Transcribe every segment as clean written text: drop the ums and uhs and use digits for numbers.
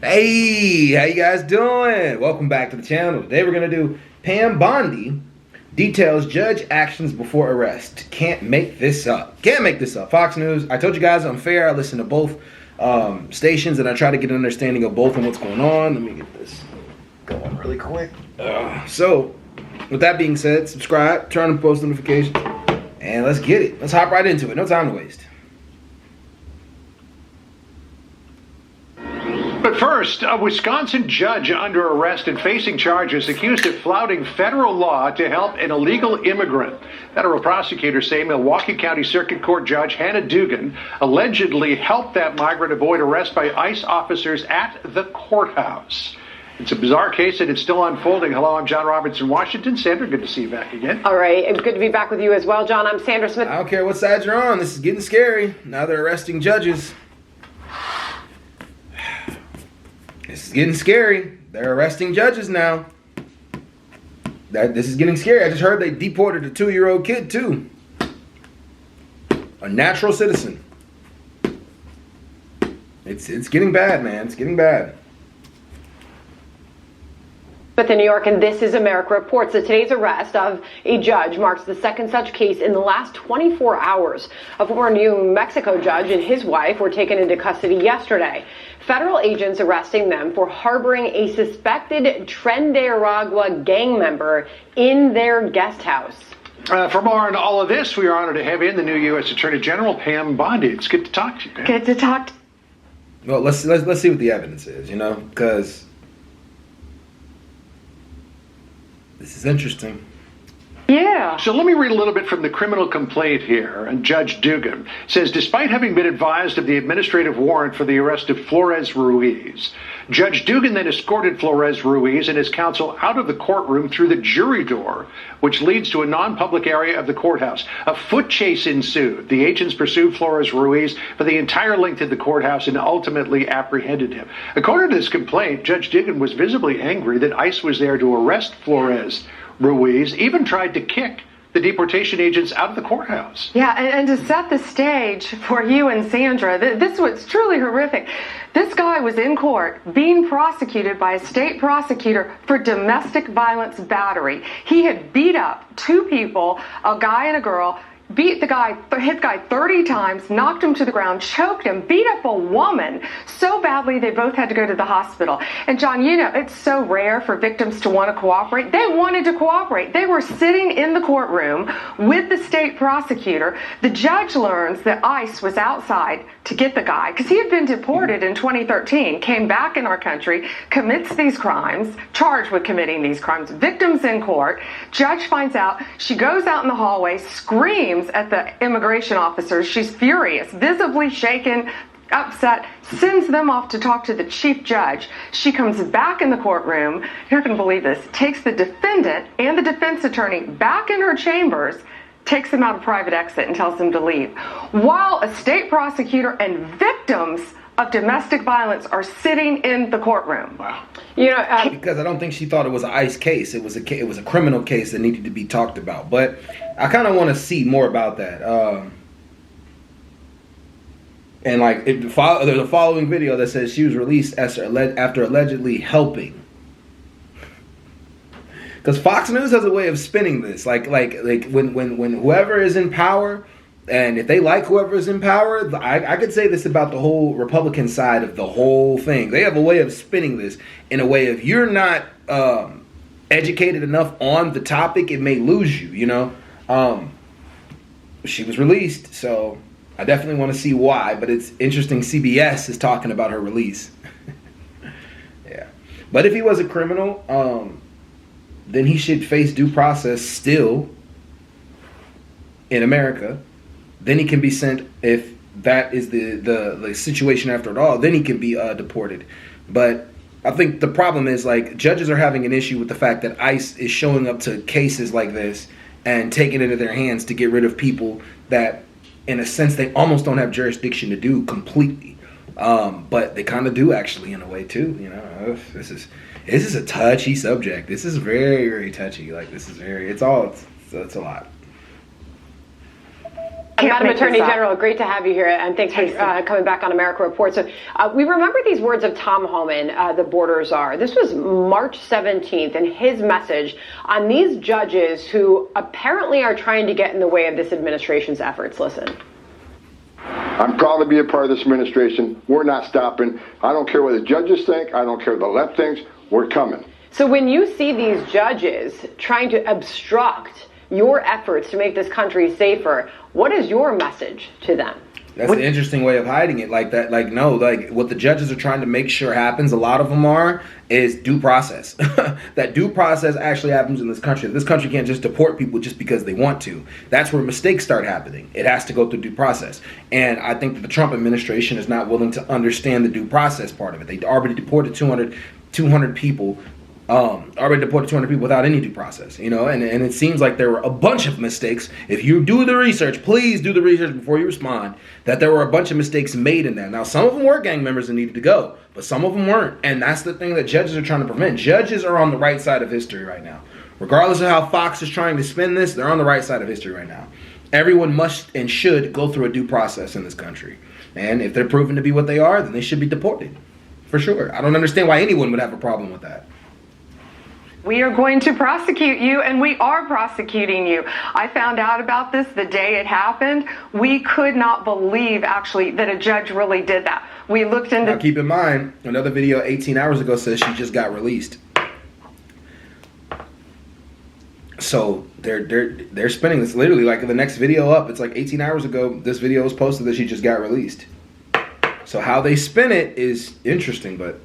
Hey, how you guys doing? Welcome back to the channel. Today we're going to do Bondi details judge actions before arrest. Can't make this up. Can't make this up. Fox News. I told you guys I'm fair. I listen to both stations and I try to get an understanding of both and what's going on. Let me get this going really quick. So, with that being said, subscribe, turn on post notifications, and let's get it. Let's hop right into it. No time to waste. But first, a Wisconsin judge under arrest and facing charges accused of flouting federal law to help an illegal immigrant. Federal prosecutors say Milwaukee County Circuit Court Judge Hannah Dugan allegedly helped that migrant avoid arrest by ICE officers at the courthouse. It's a bizarre case and it's still unfolding. Hello, I'm John Roberts in Washington. Sandra, good to see you back again. All right, and good to be back with you as well, John. I'm Sandra Smith. I don't care what side you're on. This is getting scary. Now they're arresting judges. This is getting scary. They're arresting judges now. This is getting scary. I just heard they deported a 2-year-old kid too. A natural citizen. It's getting bad, man. It's getting bad. But the New York and This Is America reports that today's arrest of a judge marks the second such case in the last 24 hours. A former New Mexico judge and his wife were taken into custody yesterday. Federal agents arresting them for harboring a suspected Tren-de-Aragua gang member in their guest house. For more on all of this, we are honored to have in the new U.S. Attorney General, Pam Bondi. It's good to talk to you, Pam. Good to talk. Well, let's see what the evidence is, because this is interesting. Yeah. So let me read a little bit from the criminal complaint here. And Judge Dugan says, despite having been advised of the administrative warrant for the arrest of Flores Ruiz, Judge Dugan then escorted Flores Ruiz and his counsel out of the courtroom through the jury door, which leads to a non-public area of the courthouse. A foot chase ensued. The agents pursued Flores Ruiz for the entire length of the courthouse and ultimately apprehended him. According to this complaint, Judge Dugan was visibly angry that ICE was there to arrest Flores Ruiz, even tried to kick the deportation agents out of the courthouse. Yeah, and to set the stage for you and Sandra, this was truly horrific. This guy was in court being prosecuted by a state prosecutor for domestic violence battery. He had beat up two people, a guy and a girl, hit the guy 30 times, knocked him to the ground, choked him, beat up a woman so badly they both had to go to the hospital. And John, it's so rare for victims to want to cooperate. They wanted to cooperate. They were sitting in the courtroom with the state prosecutor. The judge learns that ICE was outside to get the guy because he had been deported in 2013, came back in our country, commits these crimes, charged with committing these crimes, victims in court. Judge finds out, she goes out in the hallway, screams at the immigration officers. She's furious, visibly shaken, upset, sends them off to talk to the chief judge. She comes back in the courtroom, you're not going to believe this, takes the defendant and the defense attorney back in her chambers, takes them out a private exit and tells them to leave. While a state prosecutor and victims of domestic violence are sitting in the courtroom. Wow. Because I don't think she thought it was an ICE case. It was a criminal case that needed to be talked about. But I kind of want to see more about that. And there's a following video that says she was released after allegedly helping. Because Fox News has a way of spinning this, like when whoever is in power, and if they like whoever is in power, I could say this about the whole Republican side of the whole thing. They have a way of spinning this in a way, if you're not educated enough on the topic, it may lose you. She was released, so I definitely want to see why. But it's interesting. CBS is talking about her release. Yeah, but if he was a criminal, then he should face due process still in America. Then he can be sent, if that is the situation after it all, then he can be deported. But I think the problem is, judges are having an issue with the fact that ICE is showing up to cases like this and taking it into their hands to get rid of people that, in a sense, they almost don't have jurisdiction to do completely. But they kind of do, actually, in a way, too. This is a touchy subject. This is very, very touchy. It's a lot. Madam Attorney General, great to have you here, and thanks for coming back on America Report. So we remember these words of Tom Homan, the border czar. This was March 17th, and his message on these judges who apparently are trying to get in the way of this administration's efforts. Listen. I'm proud to be a part of this administration. We're not stopping. I don't care what the judges think. I don't care what the left thinks. We're coming. So when you see these judges trying to obstruct your efforts to make this country safer, what is your message to them? That's an interesting way of hiding it. Like that, like no, like what the judges are trying to make sure happens, a lot of them is due process. That due process actually happens in this country. This country can't just deport people just because they want to. That's where mistakes start happening. It has to go through due process. And I think that the Trump administration is not willing to understand the due process part of it. They already deported 200 people. Already deported 200 people without any due process, and it seems like there were a bunch of mistakes. If you do the research, please do the research before you respond, that there were a bunch of mistakes made in that. Now, some of them were gang members that needed to go, but some of them weren't. And that's the thing that judges are trying to prevent. Judges are on the right side of history right now. Regardless of how Fox is trying to spin this, they're on the right side of history right now. Everyone must and should go through a due process in this country. And if they're proven to be what they are, then they should be deported. For sure. I don't understand why anyone would have a problem with that. We are going to prosecute you, and we are prosecuting you. I found out about this the day it happened. We could not believe, actually, that a judge really did that. We looked into... Now, keep in mind, another video 18 hours ago says she just got released. So they're spinning this literally like the next video up. It's like 18 hours ago, this video was posted that she just got released. So how they spin it is interesting, but...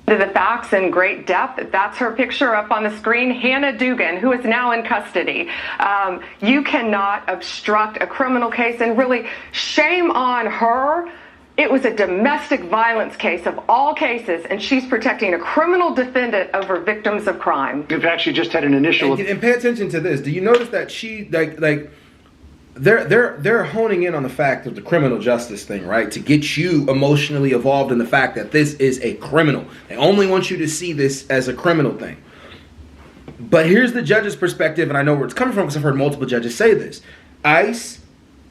to the facts in great depth. That's her picture up on the screen. Hannah Dugan, who is now in custody. You cannot obstruct a criminal case, and really shame on her. It was a domestic violence case of all cases, and she's protecting a criminal defendant over victims of crime. In fact, she just had an initial... And pay attention to this. Do you notice that she, they're honing in on the fact of the criminal justice thing, right? To get you emotionally involved in the fact that this is a criminal. They only want you to see this as a criminal thing. But here's the judge's perspective, and I know where it's coming from because I've heard multiple judges say this. ICE,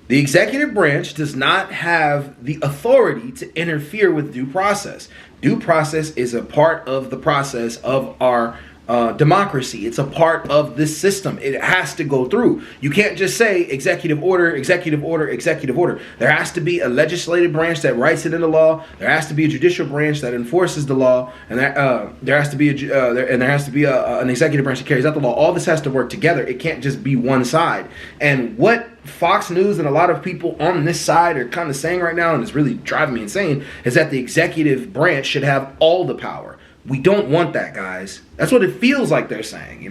the executive branch, does not have the authority to interfere with due process. Due process is a part of the process of our democracy. It's a part of this system. It has to go through. You can't just say executive order, executive order, executive order. There has to be a legislative branch that writes it into law. There has to be a judicial branch that enforces the law, and there has to be an executive branch that carries out the law. All this has to work together. It can't just be one side. And what Fox News and a lot of people on this side are kind of saying right now, and it's really driving me insane, is that the executive branch should have all the power. We don't want that, guys. That's what it feels like they're saying,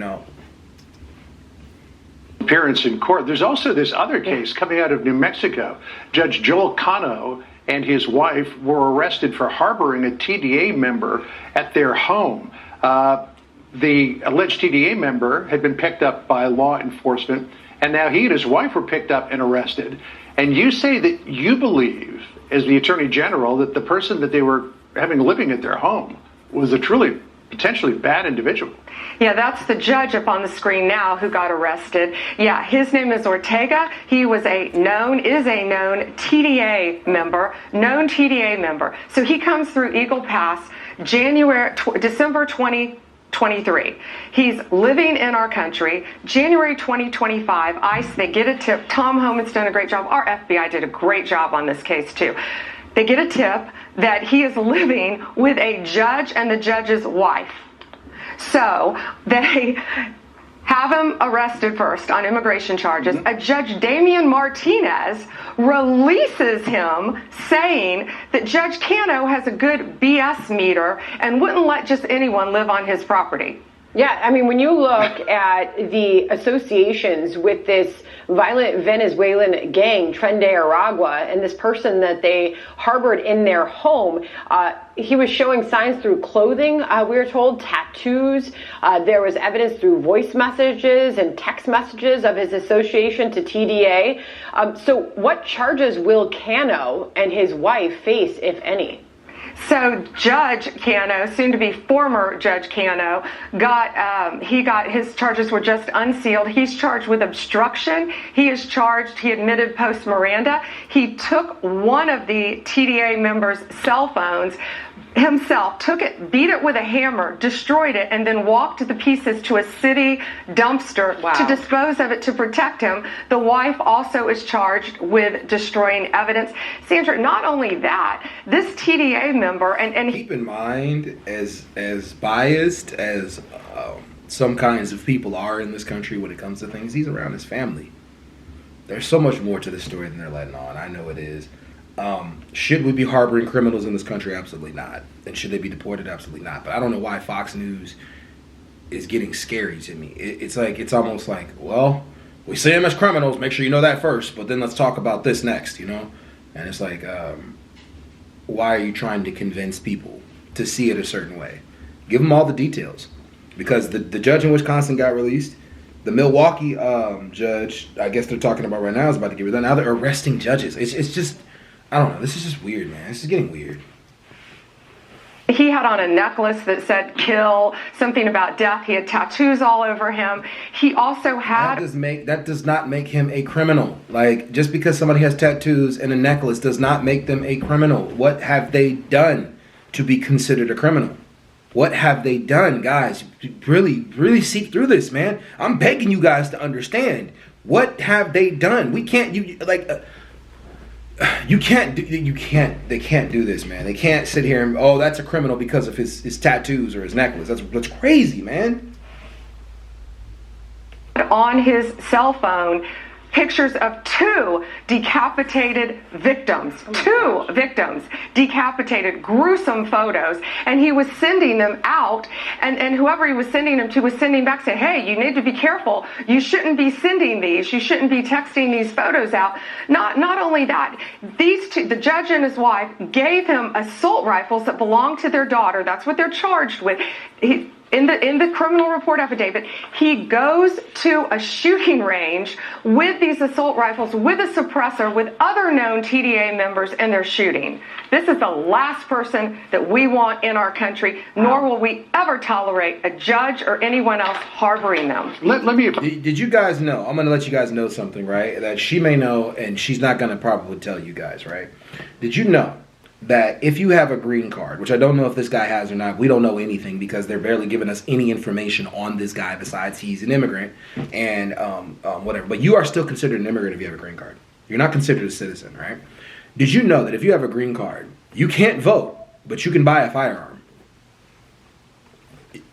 Appearance in court. There's also this other case coming out of New Mexico. Judge Joel Cano and his wife were arrested for harboring a TDA member at their home. The alleged TDA member had been picked up by law enforcement, and now he and his wife were picked up and arrested. And you say that you believe, as the Attorney General, that the person that they were having living at their home was a truly, potentially bad individual. Yeah, that's the judge up on the screen now who got arrested. Yeah, his name is Ortega. He was is a known TDA member. So he comes through Eagle Pass December 2023. He's living in our country. January 2025, ICE, they get a tip. Tom Homan's done a great job. Our FBI did a great job on this case too. They get a tip that he is living with a judge and the judge's wife. So they have him arrested first on immigration charges. A Judge Damian Martinez releases him saying that Judge Cano has a good BS meter and wouldn't let just anyone live on his property. Yeah, I mean, when you look at the associations with this violent Venezuelan gang, Tren de Aragua, and this person that they harbored in their home, he was showing signs through clothing, we were told, tattoos. There was evidence through voice messages and text messages of his association to TDA. So what charges will Cano and his wife face, if any? So Judge Cano, soon to be former Judge Cano, got his charges were just unsealed. He's charged with obstruction. He admitted post Miranda. He took one of the TDA members' cell phones himself, took it, beat it with a hammer, destroyed it, and then walked the pieces to a city dumpster to dispose of it to protect him. The wife also is charged with destroying evidence. Sandra, not only that, this TDA member, and keep in mind, as biased as some kinds of people are in this country when it comes to things, he's around his family. There's so much more to this story than they're letting on. I know it is. Should we be harboring criminals in this country? Absolutely not. And should they be deported? Absolutely not. But I don't know why Fox News is getting scary to me. It's almost like, well, we see them as criminals. Make sure you know that first. But then let's talk about this next, you know? And it's like, why are you trying to convince people to see it a certain way? Give them all the details. Because the judge in Wisconsin got released. The Milwaukee judge, I guess they're talking about right now, is about to get rid of. Now they're arresting judges. It's just, I don't know. This is just weird, man. This is getting weird. he had on a necklace that said kill, something about death. He had tattoos all over him. He also had... That does not make him a criminal. Like, just because somebody has tattoos and a necklace does not make them a criminal. What have they done to be considered a criminal? What have they done, guys? Really seek through this, man. I'm begging you guys to understand. What have they done? We can't... They can't do this, man. They can't sit here and, oh, that's a criminal because of his tattoos or his necklace. That's crazy, man. On his cell phone, pictures of two decapitated victims. Two victims decapitated, gruesome photos. And he was sending them out, and whoever he was sending them to was sending back saying, hey, you need to be careful. You shouldn't be sending these. You shouldn't be texting these photos out. Not only that, these two, the judge and his wife, gave him assault rifles that belonged to their daughter. That's what they're charged with. In the criminal report affidavit, he goes to a shooting range with these assault rifles, with a suppressor, with other known TDA members, and they're shooting. This is the last person that we want in our country, nor will we ever tolerate a judge or anyone else harboring them. Let me... Did you guys know, I'm going to let you guys know something, right, that she may know, and she's not going to probably tell you guys, right? Did you know that if you have a green card, which I don't know if this guy has or not, we don't know anything because they're barely giving us any information on this guy besides he's an immigrant and whatever. But you are still considered an immigrant if you have a green card. You're not considered a citizen, right? Did you know that if you have a green card, you can't vote, but you can buy a firearm?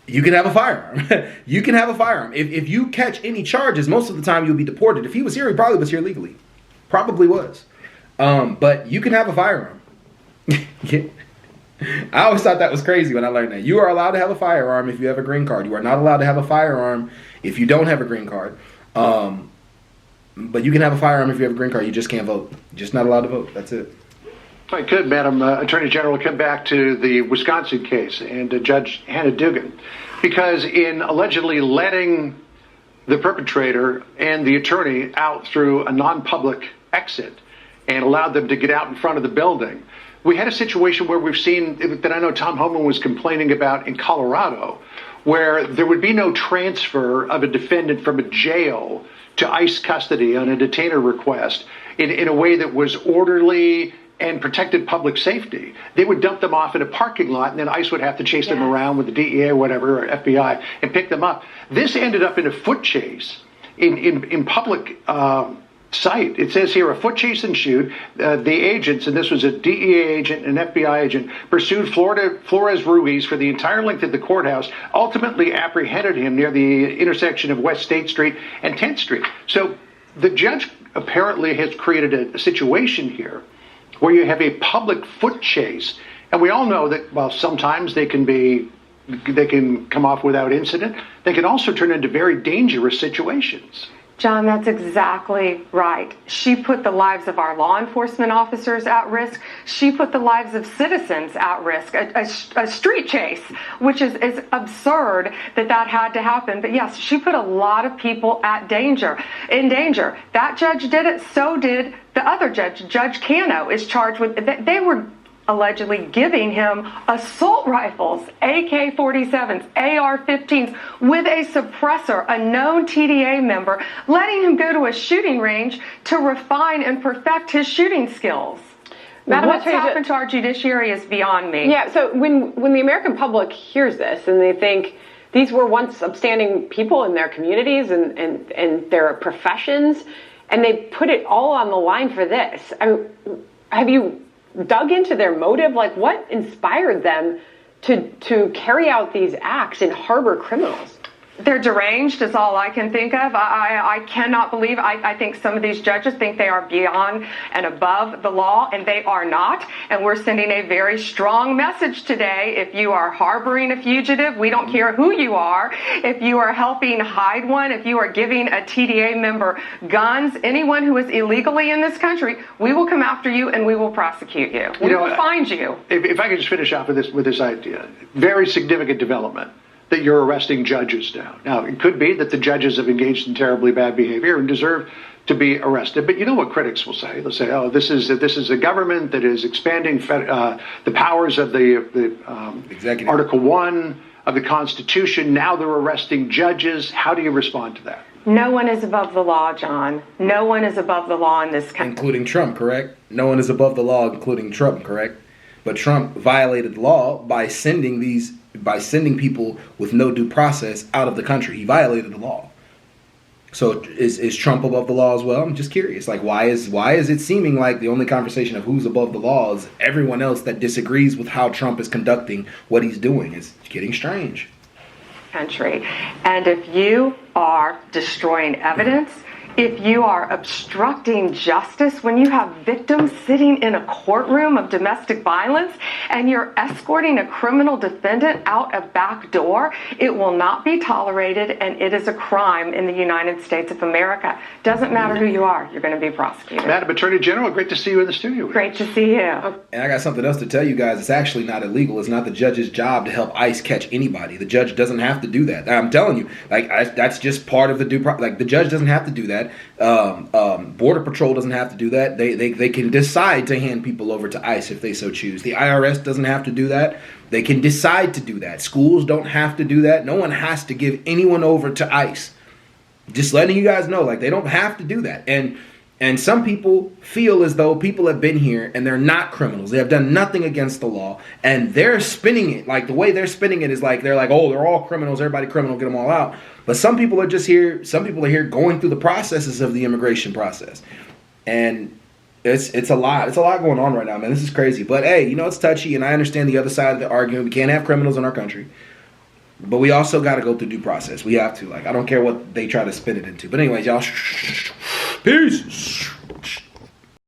You can have a firearm. You can have a firearm. If you catch any charges, most of the time you'll be deported. If he was here, he probably was here legally. Probably was. But you can have a firearm. Yeah. I always thought that was crazy when I learned that. You are allowed to have a firearm if you have a green card. You are not allowed to have a firearm if you don't have a green card. But you can have a firearm if you have a green card. You just can't vote. You're just not allowed to vote. That's it. If I could, Madam Attorney General, come back to the Wisconsin case and Judge Hannah Dugan. Because in allegedly letting the perpetrator and the attorney out through a non-public exit and allowed them to get out in front of the building, we had a situation where we've seen that I know Tom Homan was complaining about in Colorado, where there would be no transfer of a defendant from a jail to ICE custody on a detainer request in a way that was orderly and protected public safety. They would dump them off in a parking lot, and then ICE would have to chase them around with the DEA or whatever, or FBI, and pick them up. This ended up in a foot chase in public site. It says here, a foot chase ensued. The agents, and this was a DEA agent and FBI agent, pursued Flores Ruiz for the entire length of the courthouse, ultimately apprehended him near the intersection of West State Street and 10th Street. So the judge apparently has created a situation here where you have a public foot chase. And we all know that, well, sometimes they can come off without incident. They can also turn into very dangerous situations. John, that's exactly right. She put the lives of our law enforcement officers at risk. She put the lives of citizens at risk. A street chase, which is absurd that had to happen. But yes, she put a lot of people in danger. That judge did it. So did the other judge, Judge Cano, is charged with. They were allegedly giving him assault rifles, AK-47s, AR-15s, with a suppressor, a known TDA member, letting him go to a shooting range to refine and perfect his shooting skills. Madam What's Attorney happened to our judiciary is beyond me. Yeah, so when the American public hears this and they think these were once upstanding people in their communities and their professions, and they put it all on the line for this, have you dug into their motive? Like, what inspired them to carry out these acts and harbor criminals? They're deranged is all I can think of. I cannot believe, I think some of these judges think they are beyond and above the law, and they are not. And we're sending a very strong message today. If you are harboring a fugitive, we don't care who you are. If you are helping hide one, if you are giving a TDA member guns, anyone who is illegally in this country, we will come after you and we will prosecute you. We will find you. If I could just finish off with this idea, very significant development that you're arresting judges now. Now, it could be that the judges have engaged in terribly bad behavior and deserve to be arrested. But you know what critics will say? They'll say, "Oh, this is a government that is expanding the powers of the Executive. Article 1 of the Constitution. Now they're arresting judges." How do you respond to that? No one is above the law, John. No one is above the law in this country. Including Trump, correct? No one is above the law, including Trump, correct? But Trump violated the law by sending people with no due process out of the country. He violated the law. So is Trump above the law as well? I'm just curious. Like, why is it seeming like the only conversation of who's above the law is everyone else that disagrees with how Trump is conducting what he's doing? It's getting strange. Country. And if you are destroying evidence, if you are obstructing justice, when you have victims sitting in a courtroom of domestic violence and you're escorting a criminal defendant out a back door, it will not be tolerated, and it is a crime in the United States of America. Doesn't matter who you are, you're going to be prosecuted. Madam Attorney General, great to see you in the studio. Great to see you. And I got something else to tell you guys. It's actually not illegal. It's not the judge's job to help ICE catch anybody. The judge doesn't have to do that. I'm telling you, that's just part of the due process. Like, the judge doesn't have to do that. Border Patrol doesn't have to do that. They can decide to hand people over to ICE if they so choose. The IRS doesn't have to do that. They can decide to do that. Schools don't have to do that. No one has to give anyone over to ICE. Just letting you guys know, like, they don't have to do that. And some people feel as though people have been here and they're not criminals. They have done nothing against the law, and they're spinning it. Like, the way they're spinning it is like, they're like, oh, they're all criminals, everybody criminal, get them all out. But some people are just here, some people are here going through the processes of the immigration process. And it's a lot. It's a lot going on right now, man. This is crazy. But hey, you know, it's touchy, and I understand the other side of the argument. We can't have criminals in our country. But we also got to go through due process. We have to. Like, I don't care what they try to spin it into. But anyways, y'all, peace.